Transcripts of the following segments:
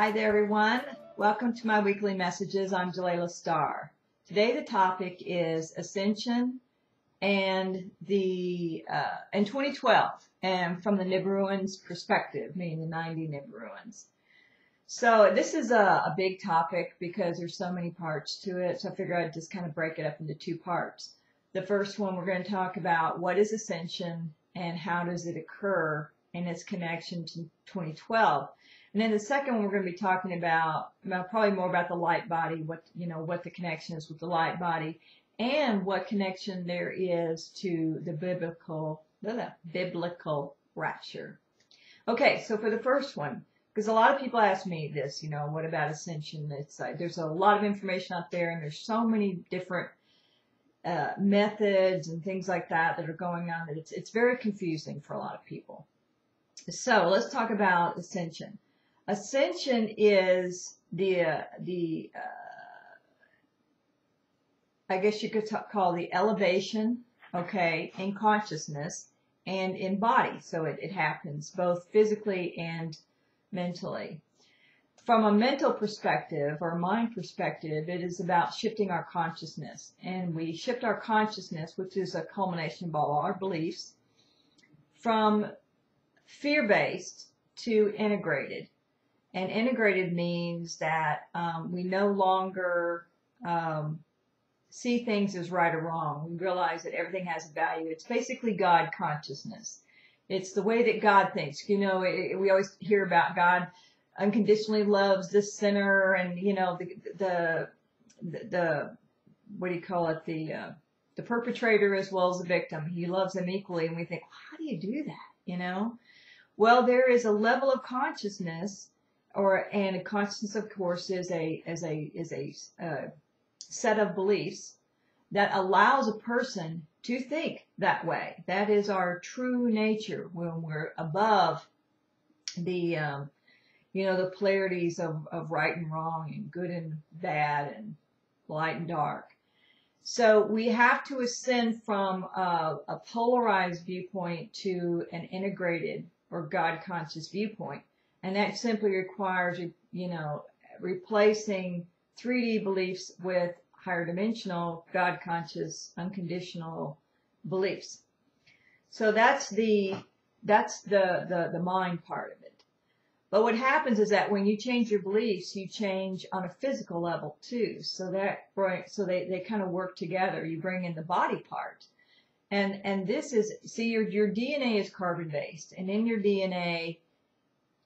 Hi there, everyone. Welcome to my weekly messages. I'm Jalila Starr. Today the topic is Ascension and in 2012, and from the Nibiruan's perspective, meaning the 90 Nibiruans. So this is a big topic because there's so many parts to it. So I figured I'd just kind of break it up into two parts. The first one, we're going to talk about what is Ascension and how does it occur in its connection to 2012. And then the second one, we're going to be talking about probably more about the light body, what the connection is with the light body, and what connection there is to the biblical rapture. Okay, so for the first one, because a lot of people ask me this, what about Ascension? It's like there's a lot of information out there, and there's so many different methods and things like that are going on that it's very confusing for a lot of people. So let's talk about Ascension. Ascension is I guess you could call the elevation, okay, in consciousness and in body. So it happens both physically and mentally. From a mental perspective or mind perspective, it is about shifting our consciousness. And we shift our consciousness, which is a culmination of all our beliefs, from fear-based to integrated. And integrated means that we no longer see things as right or wrong. We realize that everything has a value. It's basically God consciousness. It's the way that God thinks. We always hear about God unconditionally loves the sinner, and the what do you call it? The perpetrator as well as the victim. He loves them equally, and we think, well, how do you do that? Well, there is a level of consciousness. And a consciousness, of course, is a set of beliefs that allows a person to think that way. That is our true nature when we're above the the polarities of right and wrong and good and bad and light and dark. So we have to ascend from a polarized viewpoint to an integrated or God conscious viewpoint. And that simply requires, replacing 3D beliefs with higher dimensional, God conscious, unconditional beliefs. So that's the mind part of it. But what happens is that when you change your beliefs, you change on a physical level too. So they kind of work together. You bring in the body part. And this is, see, your DNA is carbon based, and in your DNA,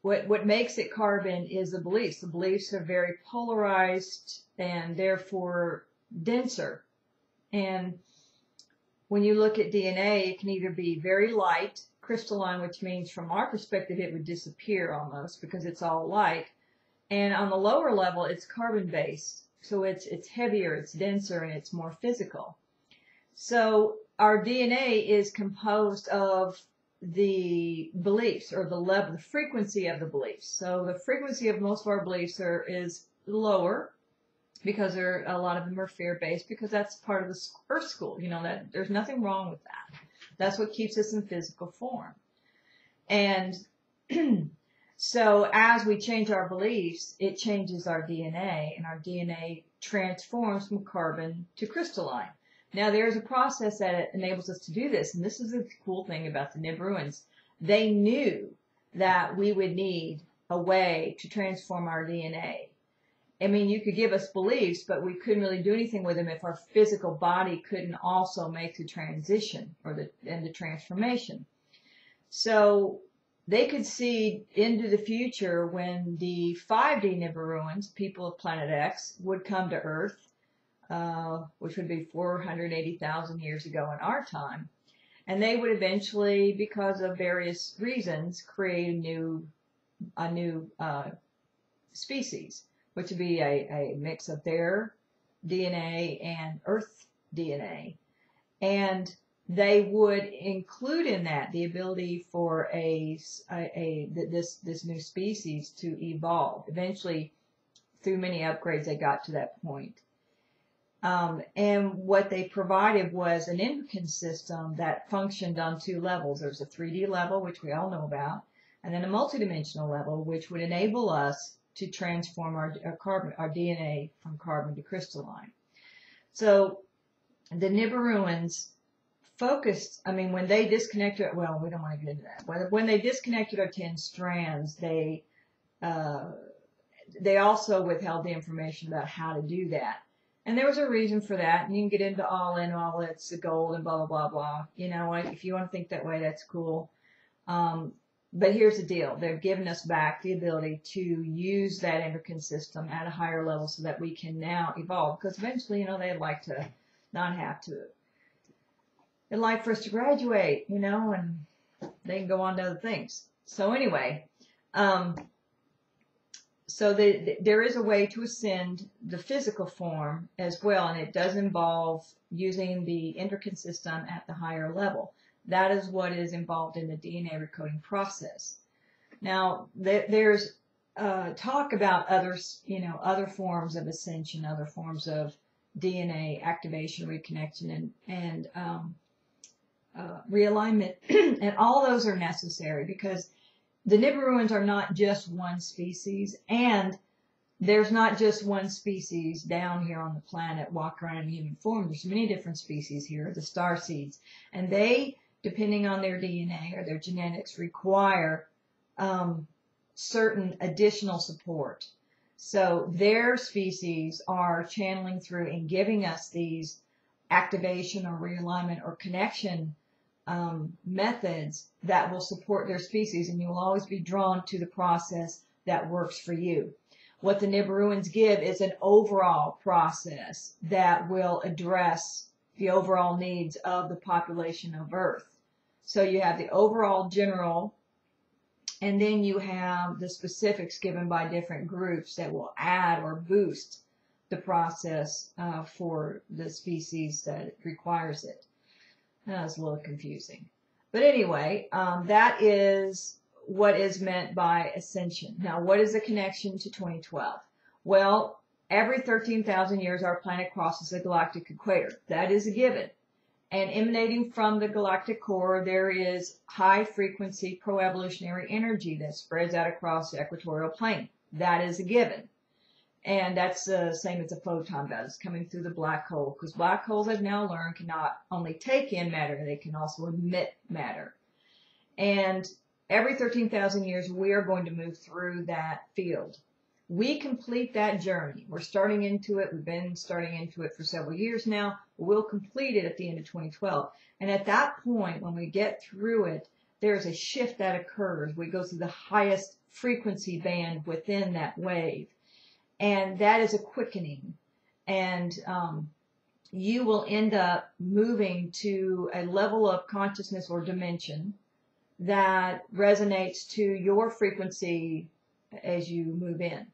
what makes it carbon is the beliefs. The beliefs are very polarized and therefore denser. And when you look at DNA, it can either be very light, crystalline, which means from our perspective it would disappear almost because it's all light. And on the lower level, it's carbon based. So it's heavier, it's denser, and it's more physical. So our DNA is composed of the beliefs, or the level, the frequency of the beliefs. So the frequency of most of our beliefs is lower because a lot of them are fear-based, because that's part of the Earth School. That there's nothing wrong with that. That's what keeps us in physical form. And so as we change our beliefs, it changes our DNA, and our DNA transforms from carbon to crystalline. Now, there's a process that enables us to do this, and this is the cool thing about the Nibiruans. They knew that we would need a way to transform our DNA. I mean, you could give us beliefs, but we couldn't really do anything with them if our physical body couldn't also make the transition and the transformation. So they could see into the future when the 5D Nibiruans, people of Planet X, would come to Earth, which would be 480,000 years ago in our time. And they would eventually, because of various reasons, create a new species, which would be a mix of their DNA and Earth DNA. And they would include in that the ability for this new species to evolve. Eventually, through many upgrades, they got to that point. And what they provided was an endocrine system that functioned on two levels. There's a 3D level, which we all know about, and then a multidimensional level, which would enable us to transform our DNA from carbon to crystalline. So the Nibiruans focused, I mean, when they disconnected, well, we don't want to get into that. When they disconnected our 10 strands, they also withheld the information about how to do that. And there was a reason for that. And you can get into all it's the gold and blah, blah, blah, blah. You know, if you want to think that way, that's cool. But here's the deal. They've given us back the ability to use that endocrine system at a higher level so that we can now evolve. Because eventually, you know, they'd like to not have to. They'd like for us to graduate, you know, and they can go on to other things. So anyway, so there is a way to ascend the physical form as well, and it does involve using the endocrine system at the higher level. That is what is involved in the DNA recoding process. Now, there's talk about other forms of ascension, other forms of DNA activation, reconnection, and realignment, and all those are necessary because the Nibiruans are not just one species, and there's not just one species down here on the planet walking around in human form. There's many different species here, the starseeds, and they, depending on their DNA or their genetics, require certain additional support. So their species are channeling through and giving us these activation or realignment or connection methods that will support their species, and you will always be drawn to the process that works for you. What the Nibiruans give is an overall process that will address the overall needs of the population of Earth. So you have the overall general, and then you have the specifics given by different groups that will add or boost the process for the species that requires it. That was a little confusing. But anyway, that is what is meant by ascension. Now, what is the connection to 2012? Well, every 13,000 years, our planet crosses the galactic equator. That is a given. And emanating from the galactic core, there is high-frequency pro-evolutionary energy that spreads out across the equatorial plane. That is a given. And that's the same as a photon does, coming through the black hole. Because black holes, I've now learned, can not only take in matter, they can also emit matter. And every 13,000 years, we are going to move through that field. We complete that journey. We're starting into it. We've been starting into it for several years now. We'll complete it at the end of 2012. And at that point, when we get through it, there's a shift that occurs. We go through the highest frequency band within that wave. And that is a quickening. And you will end up moving to a level of consciousness or dimension that resonates to your frequency as you move in.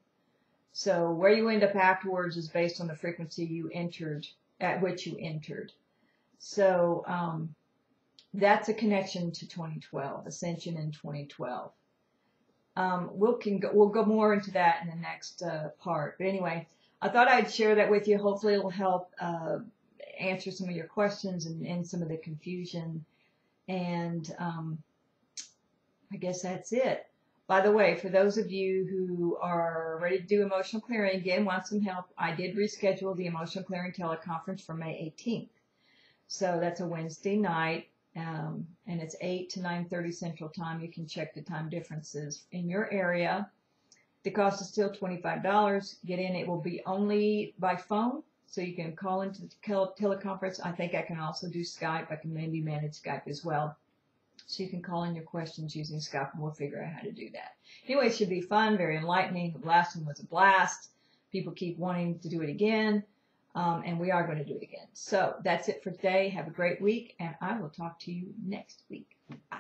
So where you end up afterwards is based on the frequency you entered, at which you entered. So that's a connection to 2012, Ascension in 2012. We'll go more into that in the next part. But anyway, I thought I'd share that with you. Hopefully it'll help answer some of your questions and some of the confusion. And I guess that's it. By the way, for those of you who are ready to do emotional clearing, again, want some help, I did reschedule the emotional clearing teleconference for May 18th. So that's a Wednesday night. And it's 8 to 9:30 Central Time. You can check the time differences in your area. The cost is still $25. Get in. It will be only by phone, so you can call into the teleconference. I think I can also do Skype. I can maybe manage Skype as well. So you can call in your questions using Skype, and we'll figure out how to do that. Anyway, it should be fun, very enlightening. The last one was a blast. People keep wanting to do it again. And we are going to do it again. So that's it for today. Have a great week, and I will talk to you next week. Bye.